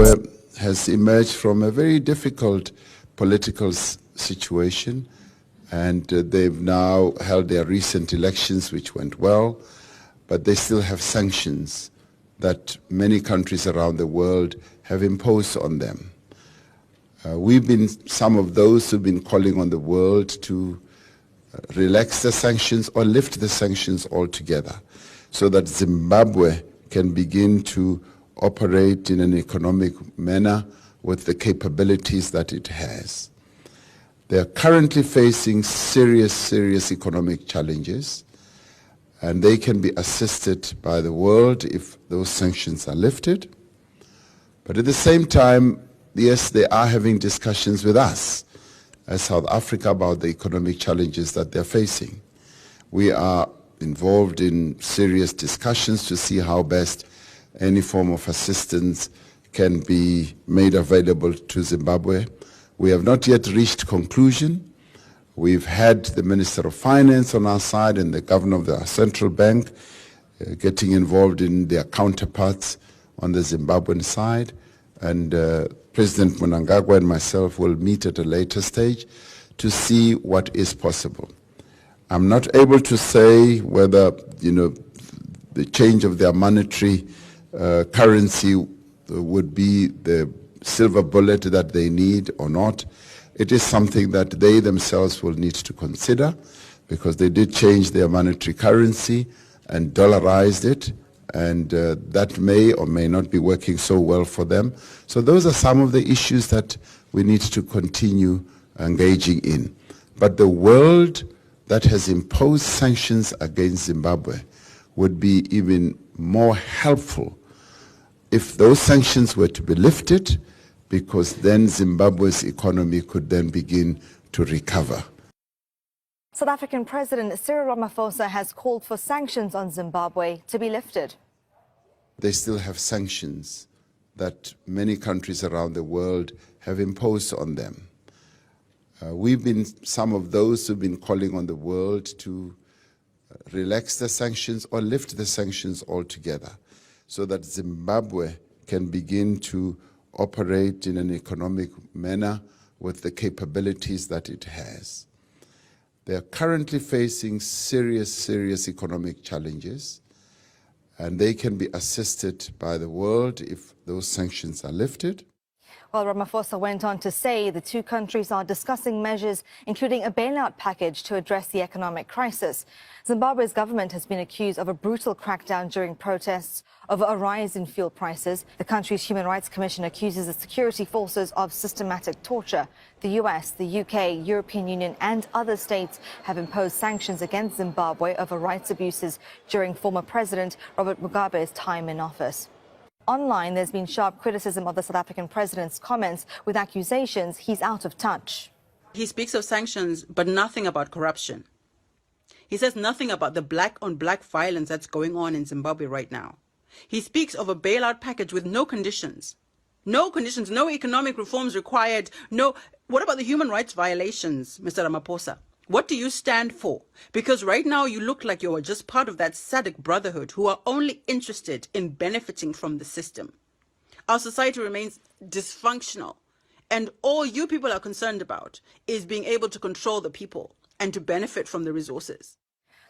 Zimbabwe has emerged from a very difficult political situation, and they've now held their recent elections, which went well, but they still have sanctions that many countries around the world have imposed on them. We've been some of those who've been calling on the world to relax the sanctions or lift the sanctions altogether so that Zimbabwe can begin to operate in an economic manner with the capabilities that it has. They are currently facing serious economic challenges, and they can be assisted by the world if those sanctions are lifted. But at the same time, yes, they are having discussions with us as South Africa about the economic challenges that they're facing. We are involved in serious discussions to see how best any form of assistance can be made available to Zimbabwe. We have not yet reached conclusion. We've had the Minister of Finance on our side and the Governor of the Central Bank getting involved in their counterparts on the Zimbabwean side, and President Mnangagwa and myself will meet at a later stage to see what is possible. I'm not able to say whether, the change of their monetary currency would be the silver bullet that they need or not. It is something that they themselves will need to consider, because they did change their monetary currency and dollarized it, and that may or may not be working so well for them. So those are some of the issues that we need to continue engaging in. But the world that has imposed sanctions against Zimbabwe would be even more helpful if those sanctions were to be lifted, because then Zimbabwe's economy could then begin to recover. South African President Cyril Ramaphosa has called for sanctions on Zimbabwe to be lifted. They still have sanctions that many countries around the world have imposed on them. We've been some of those who've been calling on the world to relax the sanctions or lift the sanctions altogether so that Zimbabwe can begin to operate in an economic manner with the capabilities that it has. They are currently facing serious economic challenges, and they can be assisted by the world if those sanctions are lifted. Well, Ramaphosa went on to say the two countries are discussing measures, including a bailout package to address the economic crisis. Zimbabwe's government has been accused of a brutal crackdown during protests over a rise in fuel prices. The country's Human Rights Commission accuses the security forces of systematic torture. The US, the UK, European Union and other states have imposed sanctions against Zimbabwe over rights abuses during former President Robert Mugabe's time in office. Online, there's been sharp criticism of the South African president's comments, with accusations he's out of touch. He speaks of sanctions, but nothing about corruption. He says nothing about the black-on-black violence that's going on in Zimbabwe right now. He speaks of a bailout package with no conditions. No conditions, no economic reforms required, no... What about the human rights violations, Mr. Ramaphosa? What do you stand for? Because right now you look like you are just part of that SADC brotherhood who are only interested in benefiting from the system. Our society remains dysfunctional, and all you people are concerned about is being able to control the people and to benefit from the resources.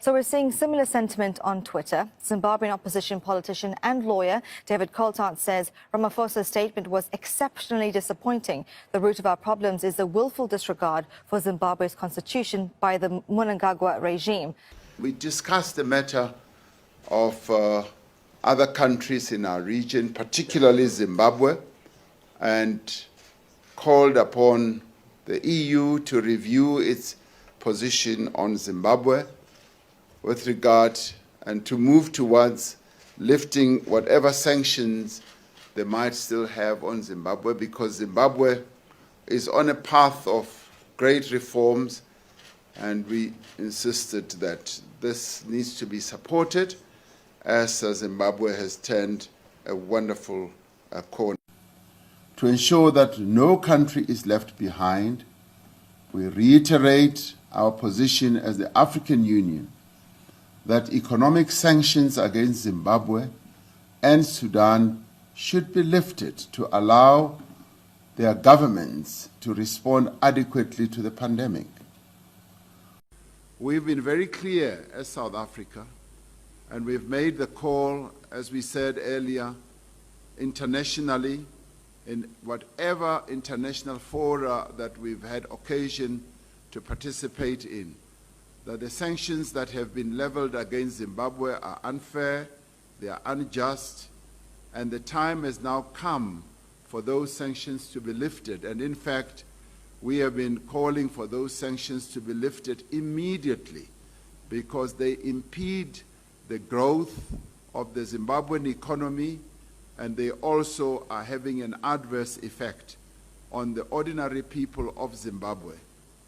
So we're seeing similar sentiment on Twitter. Zimbabwean opposition politician and lawyer David Coltart says Ramaphosa's statement was exceptionally disappointing. The root of our problems is the willful disregard for Zimbabwe's constitution by the Mnangagwa regime. We discussed the matter of other countries in our region, particularly Zimbabwe, and called upon the EU to review its position on Zimbabwe with regard and to move towards lifting whatever sanctions they might still have on Zimbabwe, because Zimbabwe is on a path of great reforms, and we insisted that this needs to be supported as Zimbabwe has turned a wonderful corner. To ensure that no country is left behind, we reiterate our position as the African Union that economic sanctions against Zimbabwe and Sudan should be lifted to allow their governments to respond adequately to the pandemic. We've been very clear as South Africa, and we've made the call, as we said earlier, internationally, in whatever international fora that we've had occasion to participate in, that the sanctions that have been leveled against Zimbabwe are unfair, they are unjust, and the time has now come for those sanctions to be lifted. And in fact, we have been calling for those sanctions to be lifted immediately because they impede the growth of the Zimbabwean economy, and they also are having an adverse effect on the ordinary people of Zimbabwe.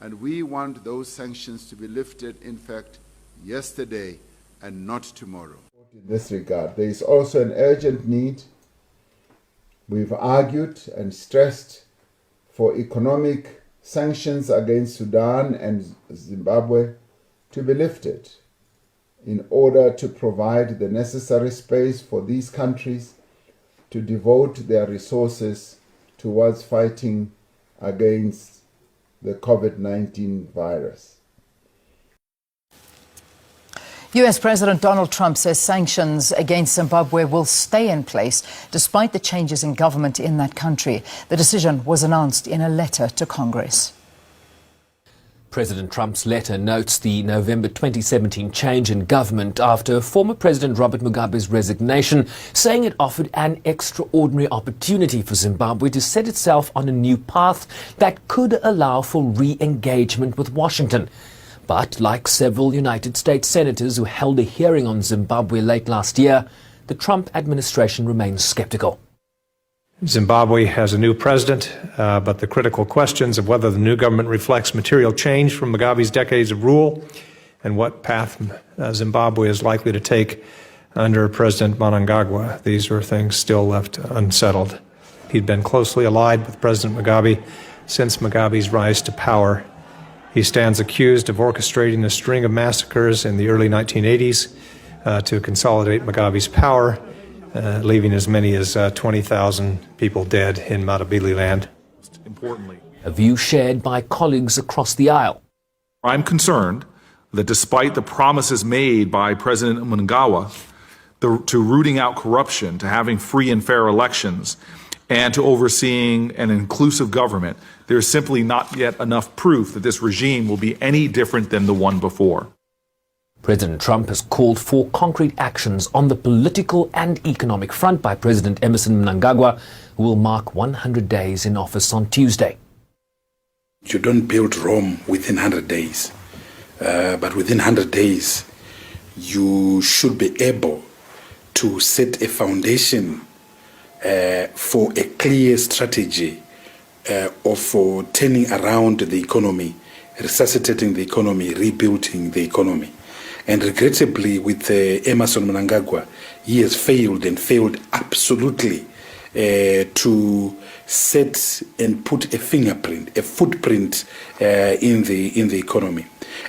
And we want those sanctions to be lifted, in fact, yesterday and not tomorrow. In this regard, there is also an urgent need. We've argued and stressed for economic sanctions against Sudan and Zimbabwe to be lifted in order to provide the necessary space for these countries to devote their resources towards fighting against the COVID-19 virus. U.S. President Donald Trump says sanctions against Zimbabwe will stay in place despite the changes in government in that country. The decision was announced in a letter to Congress. President Trump's letter notes the November 2017 change in government after former President Robert Mugabe's resignation, saying it offered an extraordinary opportunity for Zimbabwe to set itself on a new path that could allow for re-engagement with Washington. But like several United States senators who held a hearing on Zimbabwe late last year, the Trump administration remains skeptical. Zimbabwe has a new president, but the critical questions of whether the new government reflects material change from Mugabe's decades of rule and what path Zimbabwe is likely to take under President Mnangagwa, these are things still left unsettled. He'd been closely allied with President Mugabe since Mugabe's rise to power. He stands accused of orchestrating a string of massacres in the early 1980s to consolidate Mugabe's power, leaving as many as 20,000 people dead in Matabeleland. Importantly, A view shared by colleagues across the aisle. I'm concerned that despite the promises made by President Mnangagwa to rooting out corruption, to having free and fair elections, and to overseeing an inclusive government, there is simply not yet enough proof that this regime will be any different than the one before. President Trump has called for concrete actions on the political and economic front by President Emmerson Mnangagwa, who will mark 100 days in office on Tuesday. You don't build Rome within 100 days, but within 100 days, you should be able to set a foundation for a clear strategy of turning around the economy, resuscitating the economy, rebuilding the economy. And regrettably, with Emmerson Mnangagwa, he has failed and failed absolutely to set and put a fingerprint, a footprint in the economy.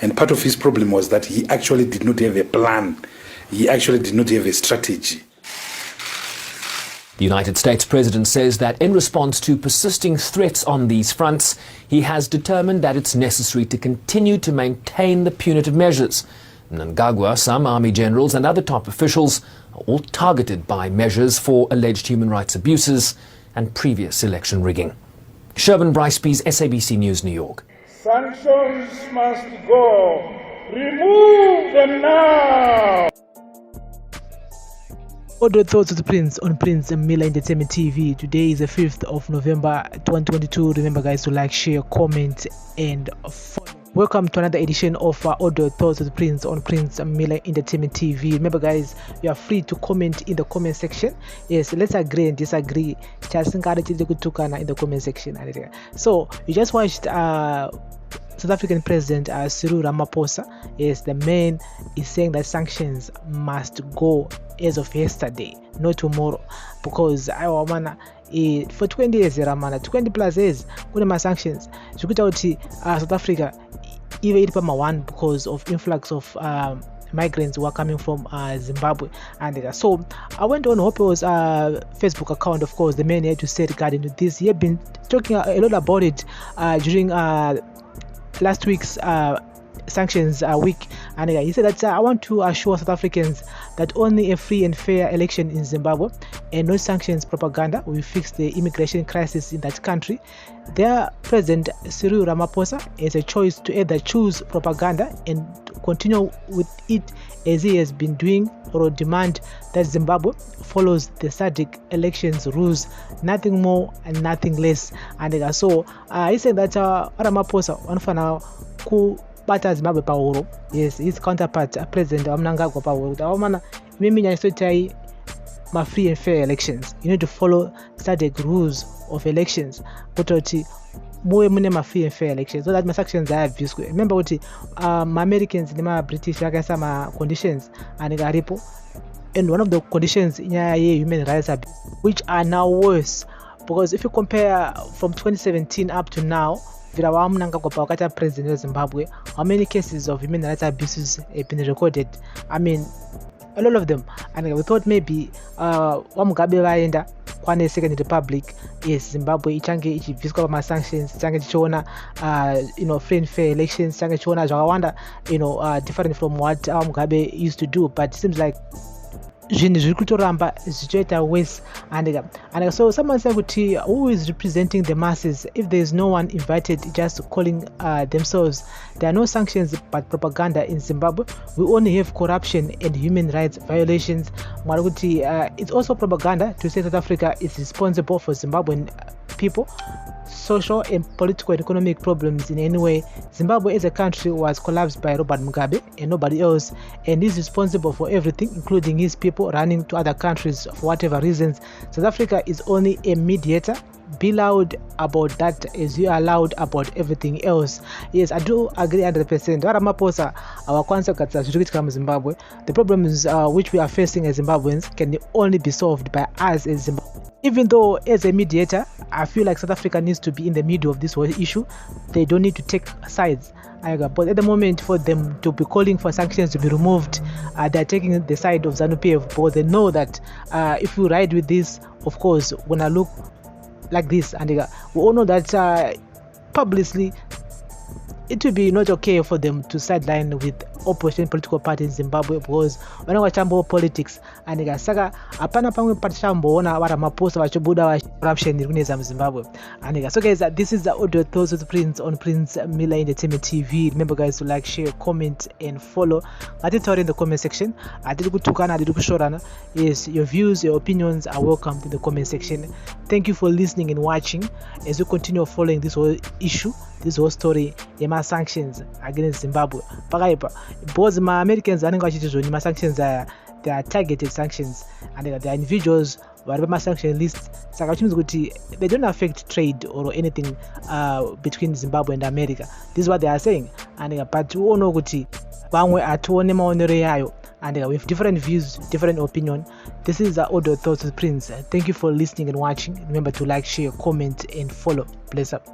And part of his problem was that he actually did not have a plan. He actually did not have a strategy. The United States president says that in response to persisting threats on these fronts, he has determined that it's necessary to continue to maintain the punitive measures. Mnangagwa, some army generals and other top officials are all targeted by measures for alleged human rights abuses and previous election rigging. Shervin Brycepease, SABC News, New York. Sanctions must go. Remove them now. Audio thoughts of the Prince on Prince Miller Entertainment TV. Today is the 5th of November 2022. Remember guys to like, share, comment and follow. Welcome to another edition of Audio Thoughts of the Prince on Prince Miller Entertainment TV. Remember guys, you are free to comment in the comment section. Yes, let's agree and disagree. Just in the comment section. So you just watched South African President Cyril Ramaphosa. Yes, the man is saying that sanctions must go as of yesterday, not tomorrow, because for 20 years 20 plus years kuna sanctions zvikuita kuti South Africa ive iri pama1 because of influx of migrants who are coming from Zimbabwe. And so I went on Hope's Facebook account, of course, the man had to say regarding to this. He had been talking a lot about it during last week's sanctions week, and he said that I want to assure South Africans that only a free and fair election in Zimbabwe and no sanctions propaganda will fix the immigration crisis in that country. Their President Cyril Ramaphosa has a choice to either choose propaganda and continue with it as he has been doing, or demand that Zimbabwe follows the SADC elections rules, nothing more and nothing less. And so he said that Ramaphosa wanafana ku bata Zimbabwe pauro. Yes, his counterpart President Mnangagwa pauro. Awamana mimi nyaisotai ma free and fair elections. You need to follow SADC rules of elections. Kutoti muwe mune ma free and fair elections. So that my sanctions are visco. Remember what ma Americans and ma British yakasa ma conditions and garipo. And one of the conditions in human rights abuse, which are now worse, because if you compare from 2017 up to now, President of Zimbabwe, how many cases of human rights abuses have been recorded? I mean, a lot of them. And we thought maybe Mugabe vaenda kwane Second Republic, yes, Zimbabwe ichange ichiviswa ma sanctions, ichange chiona free and fair elections, ichange chiona zvakawanda different from what Mugabe used to do, but it seems like zvinhu zviri kutoramba zvichoita worse. And so someone said who is representing the masses if there is no one invited just calling themselves? There are no sanctions but propaganda in Zimbabwe. We only have corruption and human rights violations. It's also propaganda to say South Africa is responsible for Zimbabwean people social and political and economic problems in any way. Zimbabwe as a country was collapsed by Robert Mugabe and nobody else, and is responsible for everything, including his people running to other countries for whatever reasons. South Africa is only a mediator. Be loud about that as you are loud about everything else. Yes, I do agree 100%. Ramaphosa, our concept of Zimbabwe, the problems which we are facing as Zimbabweans can only be solved by us as Zimbabwe. Even though as a mediator, I feel like South Africa needs to be in the middle of this whole issue. They don't need to take sides. But at the moment, for them to be calling for sanctions to be removed, they're taking the side of ZANU-PF, because they know that if we ride with this, of course, when I look like this, and we all know that publicly it will be not okay for them to sideline with opposition political parties in Zimbabwe, because when I watch politics and saka apana pamwe patishamboona Ramaphosa vachibuda wa corruption iri kunetsa muZimbabwe. And so guys, this is the audio thoughts with Prince on Prince Miller Entertainment TV. Remember guys to like, share, comment and follow. Tell in the comment section. Yes, your views, your opinions are welcome in the comment section. Thank you for listening and watching as we continue following this whole issue, this whole story, the sanctions against Zimbabwe. Because my Americans are not sanctions, they are targeted sanctions, and they are individuals who are on my sanction list. So they don't affect trade or anything between Zimbabwe and America. This is what they are saying. And but we all know and with different views, different opinion. This is the audio thoughts with Prince. Thank you for listening and watching. Remember to like, share, comment and follow. Bless up.